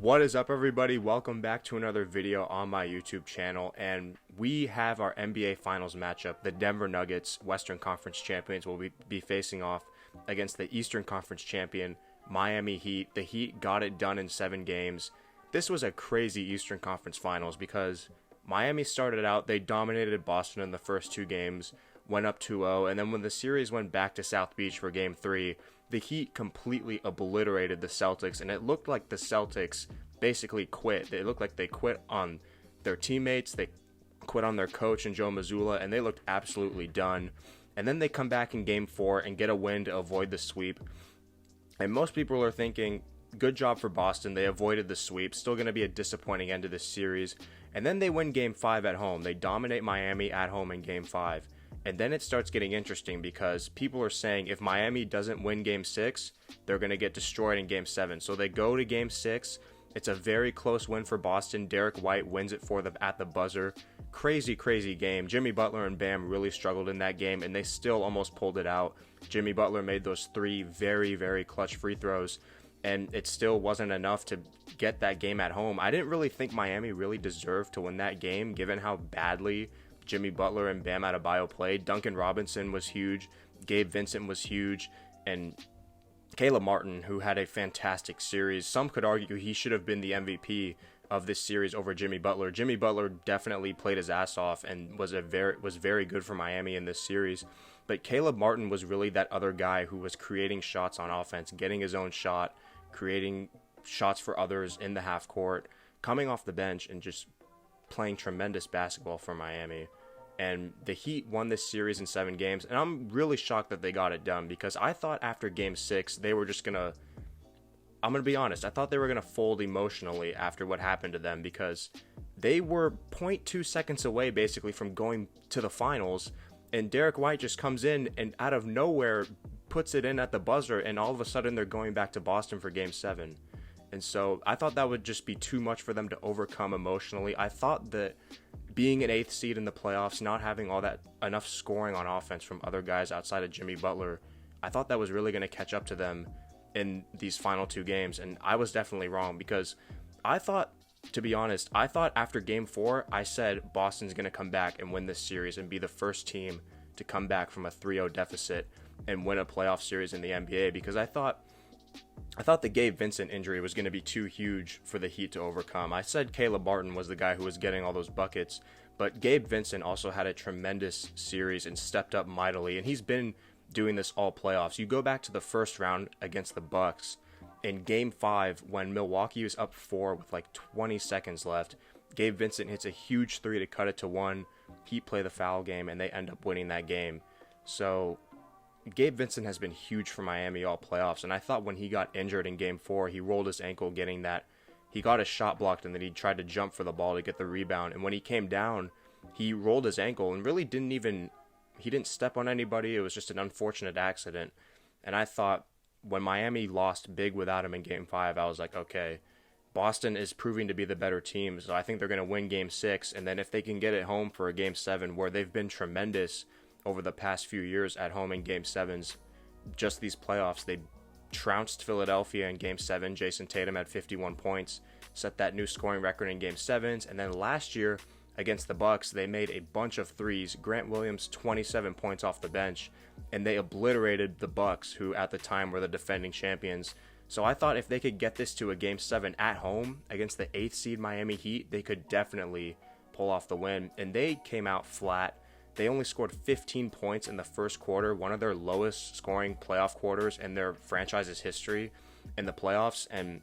What is up, everybody? Welcome back to another video on my YouTube channel, and we have our NBA Finals matchup. The Denver Nuggets, Western Conference champions, will be facing off against the Eastern Conference champion, Miami Heat. The Heat got it done in 7 games. This was a crazy Eastern Conference Finals because Miami started out, they dominated Boston in the first 2 games, went up 2-0, and then when the series went back to South Beach for Game 3, the Heat completely obliterated the Celtics, and it looked like the Celtics basically quit. It looked like they quit on their teammates, they quit on their coach and Joe Mazzulla, and they looked absolutely done. And then they come back in Game 4 and get a win to avoid the sweep. And most people are thinking, good job for Boston, they avoided the sweep. Still going to be a disappointing end to this series. And then they win Game 5 at home. They dominate Miami at home in Game 5. And then it starts getting interesting because people are saying if Miami doesn't win Game 6, they're going to get destroyed in Game 7. So they go to Game 6. It's a very close win for Boston. Derek White wins it for them at the buzzer. Crazy, crazy game. Jimmy Butler and Bam really struggled in that game, and they still almost pulled it out. Jimmy Butler made those 3 very, very clutch free throws, and it still wasn't enough to get that game at home. I didn't really think Miami really deserved to win that game, given how badly Jimmy Butler and Bam Adebayo played. Duncan Robinson was huge. Gabe Vincent was huge. And Caleb Martin, who had a fantastic series. Some could argue he should have been the MVP of this series over Jimmy Butler. Jimmy Butler definitely played his ass off and was very good for Miami in this series. But Caleb Martin was really that other guy who was creating shots on offense, getting his own shot, creating shots for others in the half court, coming off the bench and just playing tremendous basketball for Miami. And the Heat won this series in 7 games, and I'm really shocked that they got it done because I thought after Game 6 they were just gonna, I'm gonna be honest, I thought they were gonna fold emotionally after what happened to them because they were 0.2 seconds away basically from going to the finals, and Derek White just comes in and out of nowhere puts it in at the buzzer, and all of a sudden they're going back to Boston for Game 7. And so I thought that would just be too much for them to overcome emotionally. I thought that being an 8th seed in the playoffs, not having all that enough scoring on offense from other guys outside of Jimmy Butler, I thought that was really going to catch up to them in these final 2 games. And I was definitely wrong because I thought, to be honest, I thought after Game 4, I said Boston's going to come back and win this series and be the first team to come back from a 3-0 deficit and win a playoff series in the NBA because I thought the Gabe Vincent injury was going to be too huge for the Heat to overcome. I said Caleb Martin was the guy who was getting all those buckets, but Gabe Vincent also had a tremendous series and stepped up mightily, and he's been doing this all playoffs. You go back to the first round against the Bucks in Game 5 when Milwaukee was up 4 with like 20 seconds left. Gabe Vincent hits a huge 3 to cut it to 1. Heat play the foul game, and they end up winning that game. So Gabe Vincent has been huge for Miami all playoffs, and I thought when he got injured in Game 4, he rolled his ankle getting that. He got his shot blocked, and then he tried to jump for the ball to get the rebound, and when he came down, he rolled his ankle and really he didn't step on anybody. It was just an unfortunate accident, and I thought when Miami lost big without him in Game 5, I was like, okay, Boston is proving to be the better team, so I think they're going to win Game 6, and then if they can get it home for a Game 7 where they've been tremendous over the past few years at home in Game 7s, just these playoffs, they trounced Philadelphia in Game 7. Jason Tatum had 51 points, set that new scoring record in Game 7s, and then last year against the Bucks, they made a bunch of threes. Grant Williams, 27 points off the bench, and they obliterated the Bucks, who at the time were the defending champions. So I thought if they could get this to a Game 7 at home against the 8th seed Miami Heat, they could definitely pull off the win, and they came out flat. They only scored 15 points in the first quarter, one of their lowest scoring playoff quarters in their franchise's history in the playoffs. And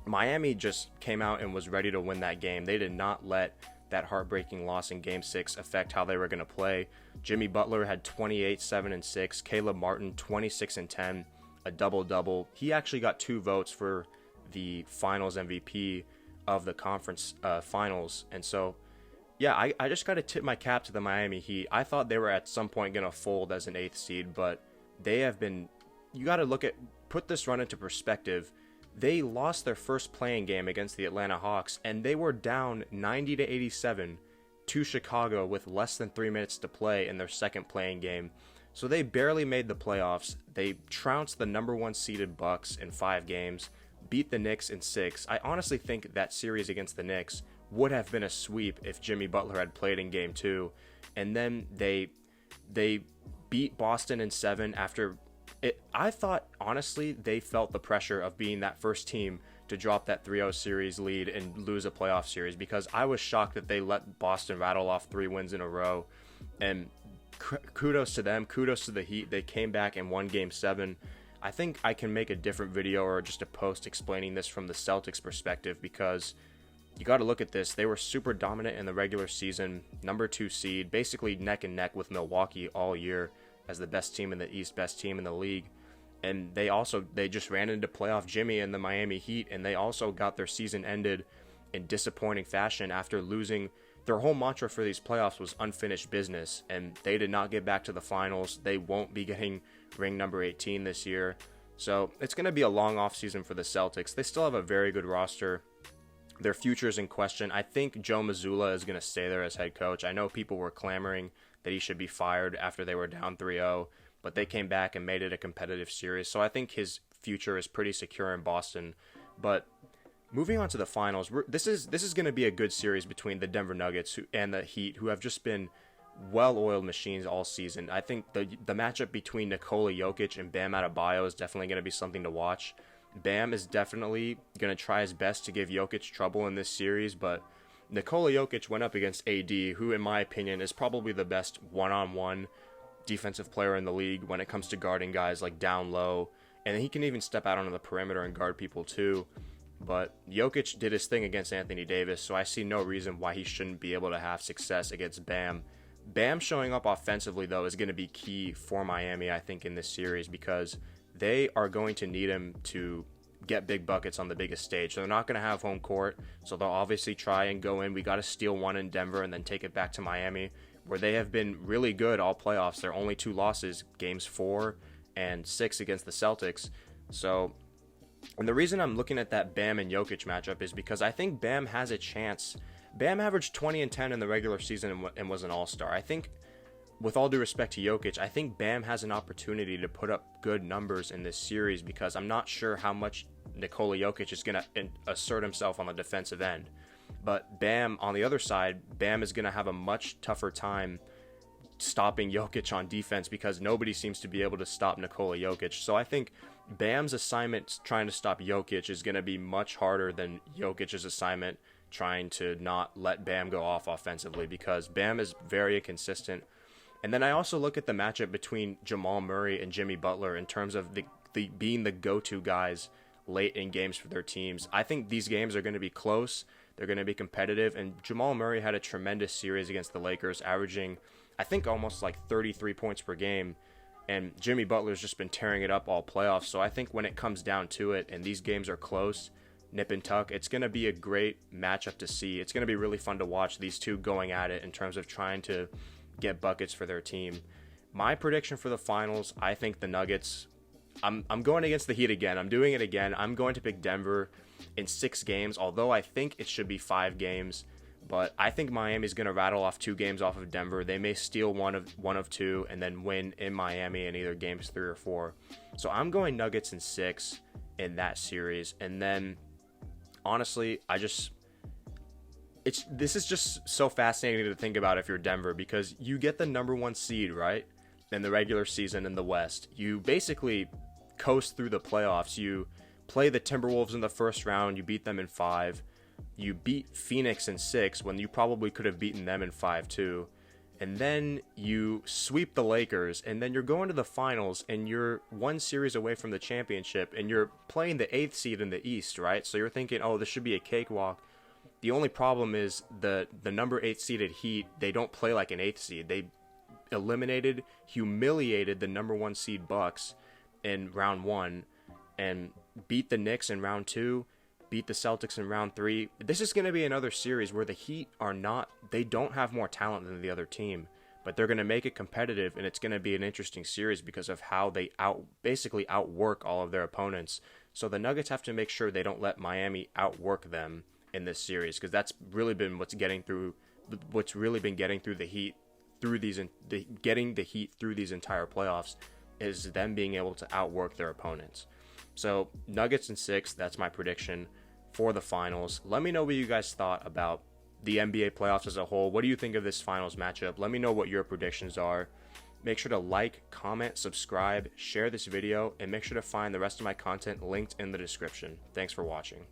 Miami just came out and was ready to win that game. They did not let that heartbreaking loss in Game 6 affect how they were going to play. Jimmy Butler had 28, 7, and 6. Caleb Martin, 26 and 10, a double-double. He actually got 2 votes for the Finals MVP of the conference finals. And so yeah, I just got to tip my cap to the Miami Heat. I thought they were at some point going to fold as an 8th seed, but they have been, you got to put this run into perspective. They lost their first playing game against the Atlanta Hawks, and they were down 90-87 to Chicago with less than 3 minutes to play in their second playing game. So they barely made the playoffs. They trounced the number 1 seeded Bucks in 5 games. beat the Knicks in 6. I honestly think that series against the Knicks would have been a sweep if Jimmy Butler had played in Game 2. And then they beat Boston in 7 after it. I thought, honestly, they felt the pressure of being that first team to drop that 3-0 series lead and lose a playoff series, because I was shocked that they let Boston rattle off 3 wins in a row. And kudos to them, kudos to the Heat. They came back and won Game 7. I think I can make a different video or just a post explaining this from the Celtics perspective, because you got to look at this. They were super dominant in the regular season, number 2 seed, basically neck and neck with Milwaukee all year as the best team in the East, best team in the league. And they just ran into playoff Jimmy and the Miami Heat, and they also got their season ended in disappointing fashion after losing. Their whole mantra for these playoffs was unfinished business, and they did not get back to the finals. They won't be getting ring number 18 this year. So it's going to be a long offseason for the Celtics. They still have a very good roster. Their future is in question. I think Joe Mazzulla is going to stay there as head coach. I know people were clamoring that he should be fired after they were down 3-0, but they came back and made it a competitive series. So I think his future is pretty secure in Boston. But moving on to the finals, this is going to be a good series between the Denver Nuggets and the Heat, who have just been well-oiled machines all season. I think the matchup between Nikola Jokić and Bam Adebayo is definitely going to be something to watch. Bam is definitely going to try his best to give Jokić trouble in this series, but Nikola Jokić went up against AD, who in my opinion is probably the best one-on-one defensive player in the league when it comes to guarding guys like down low, and he can even step out onto the perimeter and guard people too. But Jokić did his thing against Anthony Davis, so I see no reason why he shouldn't be able to have success against Bam. Bam showing up offensively, though, is going to be key for Miami, I think, in this series, because they are going to need him to get big buckets on the biggest stage. So they're not going to have home court, so they'll obviously try and go in. We got to steal one in Denver and then take it back to Miami, where they have been really good all playoffs. Their only 2 losses, games 4 and 6 against the Celtics. So, and the reason I'm looking at that Bam and Jokić matchup is because I think Bam has a chance. Bam averaged 20 and 10 in the regular season and was an all-star. I think, with all due respect to Jokić, I think Bam has an opportunity to put up good numbers in this series, because I'm not sure how much Nikola Jokić is going to assert himself on the defensive end. But Bam, on the other side, Bam is going to have a much tougher time stopping Jokić on defense, because nobody seems to be able to stop Nikola Jokić. So I think Bam's assignment trying to stop Jokić is going to be much harder than Jokic's assignment trying to not let Bam go off offensively, because Bam is very inconsistent. And then I also look at the matchup between Jamal Murray and Jimmy Butler in terms of the being the go-to guys late in games for their teams. I think these games are going to be close. They're going to be competitive. And Jamal Murray had a tremendous series against the Lakers, averaging, I think, almost like 33 points per game. And Jimmy Butler's just been tearing it up all playoffs. So I think when it comes down to it and these games are close, nip and tuck, it's going to be a great matchup to see. It's going to be really fun to watch these two going at it in terms of trying to get buckets for their team. My prediction for the finals, I think the Nuggets, I'm going against the Heat again. I'm doing it again. I'm going to pick Denver in 6 games, although I think it should be 5 games. But I think Miami's going to rattle off 2 games off of Denver. They may steal one of 2 and then win in Miami in either games 3 or 4. So I'm going Nuggets in 6 in that series. And then, honestly, this is just so fascinating to think about if you're Denver, because you get the number 1 seed, right, in the regular season in the West. You basically coast through the playoffs. You play the Timberwolves in the first round. You beat them in 5. You beat Phoenix in 6 when you probably could have beaten them in 5 too. And then you sweep the Lakers, and then you're going to the finals, and you're 1 series away from the championship, and you're playing the 8th seed in the East, right? So you're thinking, oh, this should be a cakewalk. The only problem is the number 8 seeded Heat, they don't play like an 8th seed. They humiliated the number 1 seed Bucks in round 1 and beat the Knicks in round 2, beat the Celtics in round 3. This is going to be another series where the Heat they don't have more talent than the other team, but they're going to make it competitive, and it's going to be an interesting series because of how they basically outwork all of their opponents. So the Nuggets have to make sure they don't let Miami outwork them in this series, because that's really been what's really been getting through the Heat getting the Heat through these entire playoffs, is them being able to outwork their opponents. So Nuggets in 6, that's my prediction for the finals. Let me know what you guys thought about the NBA playoffs as a whole. What do you think of this finals matchup? Let me know what your predictions are. Make sure to like, comment, subscribe, share this video, and make sure to find the rest of my content linked in the description. Thanks for watching.